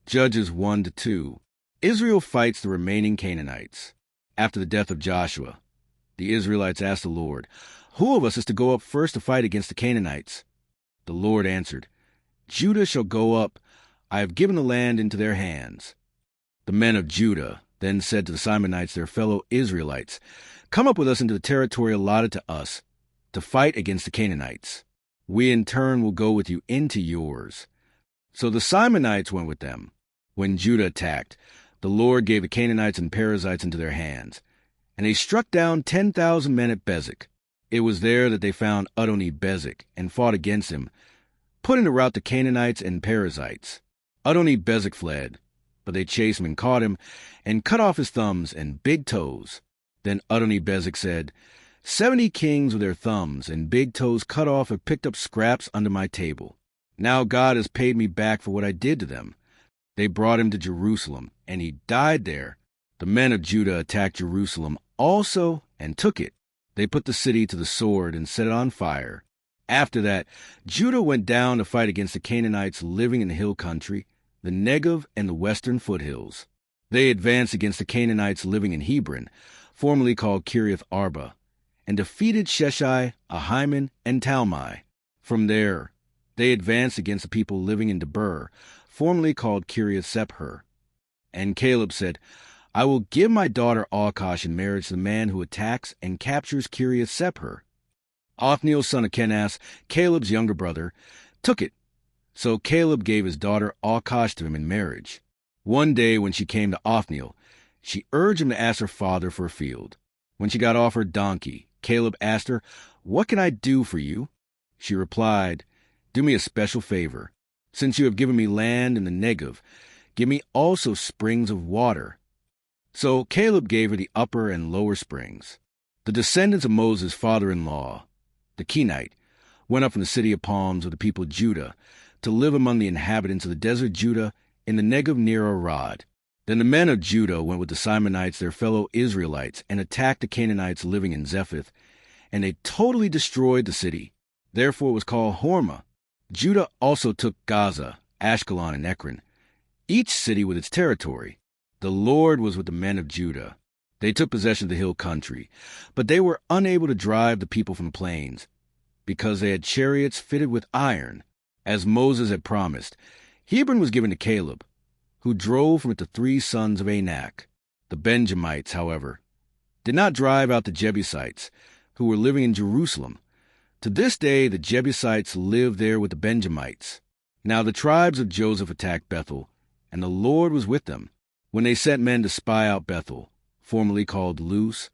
Judges 1-2. Israel fights the remaining Canaanites. After the death of Joshua, the Israelites asked the Lord, "Who of us is to go up first to fight against the Canaanites?" The Lord answered, "Judah shall go up. I have given the land into their hands." The men of Judah then said to the Simonites, their fellow Israelites, "Come up with us into the territory allotted to us to fight against the Canaanites. We in turn will go with you into yours." So the Simonites went with them. When Judah attacked, the Lord gave the Canaanites and Perizzites into their hands, and they struck down 10,000 men at Bezek. It was there that they found Adoni-Bezek and fought against him, putting to rout the Canaanites and Perizzites. Adoni-Bezek fled, but they chased him and caught him, and cut off his thumbs and big toes. Then Adoni-Bezek said, 70 kings with their thumbs and big toes cut off have picked up scraps under my table. Now God has paid me back for what I did to them. They brought him to Jerusalem, and he died there. The men of Judah attacked Jerusalem also and took it. They put the city to the sword and set it on fire. After that, Judah went down to fight against the Canaanites living in the hill country, the Negev and the western foothills. They advanced against the Canaanites living in Hebron, formerly called Kiriath Arba, and defeated Sheshai, Ahiman, and Talmai. From there, they advanced against the people living in Debir, formerly called Kiriath Sepher. And Caleb said, "I will give my daughter Achash in marriage to the man who attacks and captures Kiriath Sepher." Othniel, son of Kenaz, Caleb's younger brother, took it. So Caleb gave his daughter Achash to him in marriage. One day when she came to Othniel, she urged him to ask her father for a field. When she got off her donkey, Caleb asked her, "What can I do for you?" She replied, "Do me a special favor. Since you have given me land in the Negev, give me also springs of water." So Caleb gave her the upper and lower springs. The descendants of Moses' father-in-law, the Kenite, went up from the city of palms with the people of Judah to live among the inhabitants of the desert Judah in the Negev near Arad. Then the men of Judah went with the Simonites, their fellow Israelites, and attacked the Canaanites living in Zephath, and they totally destroyed the city. Therefore it was called Hormah. Judah also took Gaza, Ashkelon, and Ekron, each city with its territory. The Lord was with the men of Judah. They took possession of the hill country, but they were unable to drive the people from the plains, because they had chariots fitted with iron, as Moses had promised. Hebron was given to Caleb, who drove from it the 3 sons of Anak. The Benjamites, however, did not drive out the Jebusites, who were living in Jerusalem. To this day the Jebusites live there with the Benjamites. Now the tribes of Joseph attacked Bethel, and the Lord was with them. When they sent men to spy out Bethel, formerly called Luz,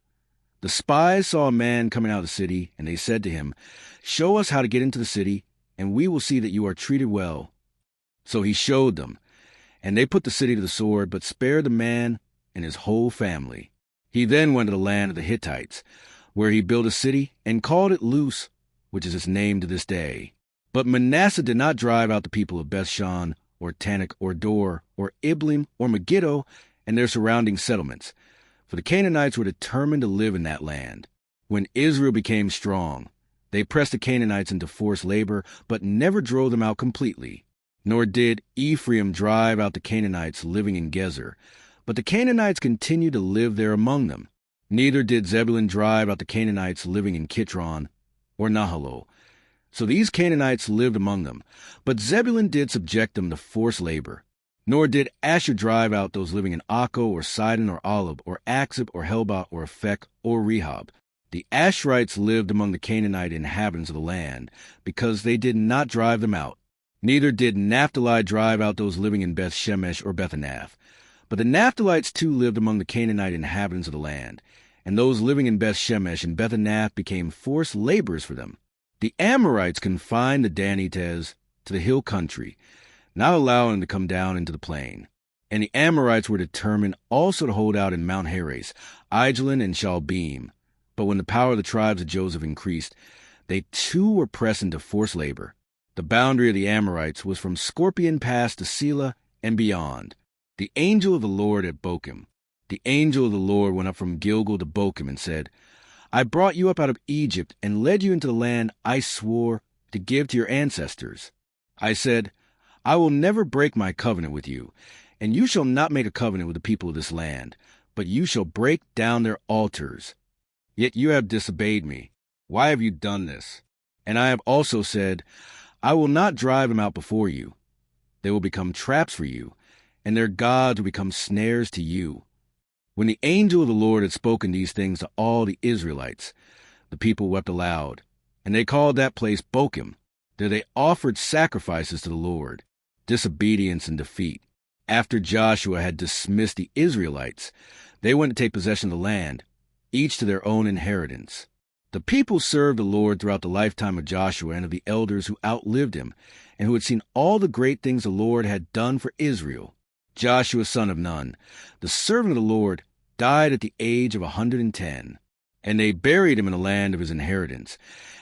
the spies saw a man coming out of the city, and they said to him, "Show us how to get into the city, and we will see that you are treated well." So he showed them, and they put the city to the sword, but spared the man and his whole family. He then went to the land of the Hittites, where he built a city and called it Luz, which is its name to this day. But Manasseh did not drive out the people of Bethshan, or Tanakh, or Dor, or Iblim, or Megiddo, and their surrounding settlements, for the Canaanites were determined to live in that land. When Israel became strong, they pressed the Canaanites into forced labor, but never drove them out completely. Nor did Ephraim drive out the Canaanites living in Gezer, but the Canaanites continued to live there among them. Neither did Zebulun drive out the Canaanites living in Kitron or Nahalo. So these Canaanites lived among them, but Zebulun did subject them to forced labor. Nor did Asher drive out those living in Akko or Sidon or Olib or Achzib or Helbah or Aphek or Rehob. The Asherites lived among the Canaanite inhabitants of the land, because they did not drive them out. Neither did Naphtali drive out those living in Beth Shemesh or Bethanath. But the Naphtalites too lived among the Canaanite inhabitants of the land, and those living in Beth Shemesh and Bethanath became forced laborers for them. The Amorites confined the Danites to the hill country, not allowing them to come down into the plain. And the Amorites were determined also to hold out in Mount Heres, Aijalon, and Shaalbim. But when the power of the tribes of Joseph increased, they too were pressed into forced labor. The boundary of the Amorites was from Scorpion Pass to Selah and beyond. The angel of the Lord at Bochim. The angel of the Lord went up from Gilgal to Bochim and said, "I brought you up out of Egypt and led you into the land I swore to give to your ancestors. I said, I will never break my covenant with you, And you shall not make a covenant with the people of this land, but you shall break down their altars. Yet you have disobeyed me. Why have you done this? And I have also said, I will not drive them out before you. They will become traps for you, and their gods will become snares to you. When the angel of the Lord had spoken these things to all the Israelites, the people wept aloud, and they called that place Bochim. There they offered sacrifices to the Lord, disobedience and defeat. After Joshua had dismissed the Israelites, they went to take possession of the land, each to their own inheritance. The people served the Lord throughout the lifetime of Joshua and of the elders who outlived him, and who had seen all the great things the Lord had done for Israel. Joshua son of Nun, the servant of the Lord, died at the age of 110, and they buried him in the land of his inheritance,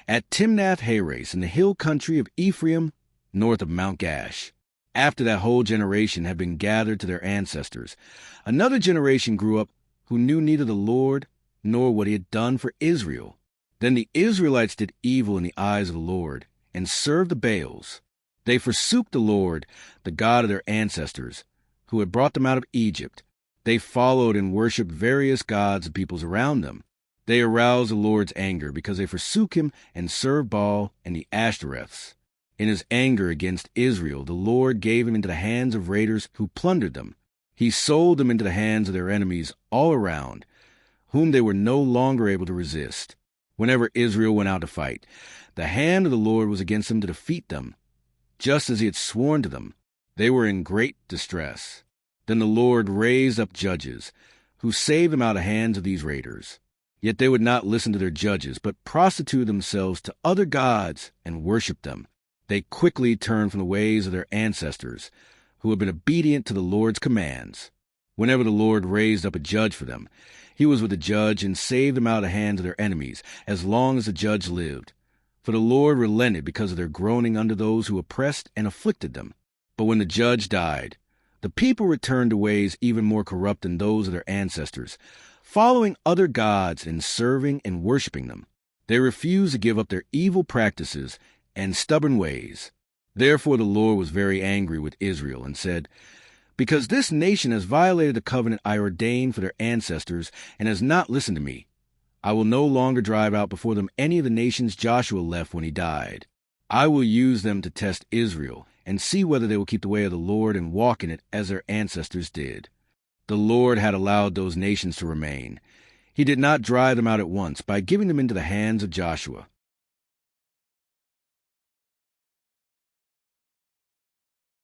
at Timnath-Heres in the hill country of Ephraim, north of Mount Gash. After that whole generation had been gathered to their ancestors, another generation grew up who knew neither the Lord nor what he had done for Israel. Then the Israelites did evil in the eyes of the Lord, and served the Baals. They forsook the Lord, the God of their ancestors, who had brought them out of Egypt. They followed and worshipped various gods of peoples around them. They aroused the Lord's anger because they forsook him and served Baal and the Ashtoreths. In his anger against Israel, the Lord gave him into the hands of raiders who plundered them. He sold them into the hands of their enemies all around, whom they were no longer able to resist. Whenever Israel went out to fight, the hand of the Lord was against them to defeat them, just as he had sworn to them. They were in great distress. Then the Lord raised up judges, who saved them out of the hands of these raiders. Yet they would not listen to their judges, but prostituted themselves to other gods and worshipped them. They quickly turned from the ways of their ancestors, who had been obedient to the Lord's commands. Whenever the Lord raised up a judge for them, he was with the judge and saved them out of the hands of their enemies, as long as the judge lived. For the Lord relented because of their groaning under those who oppressed and afflicted them. But when the judge died, the people returned to ways even more corrupt than those of their ancestors, following other gods and serving and worshiping them. They refused to give up their evil practices and stubborn ways. Therefore the Lord was very angry with Israel and said, Because this nation has violated the covenant I ordained for their ancestors and has not listened to me, I will no longer drive out before them any of the nations Joshua left when he died. I will use them to test Israel and see whether they will keep the way of the Lord and walk in it as their ancestors did. The Lord had allowed those nations to remain. He did not drive them out at once by giving them into the hands of Joshua.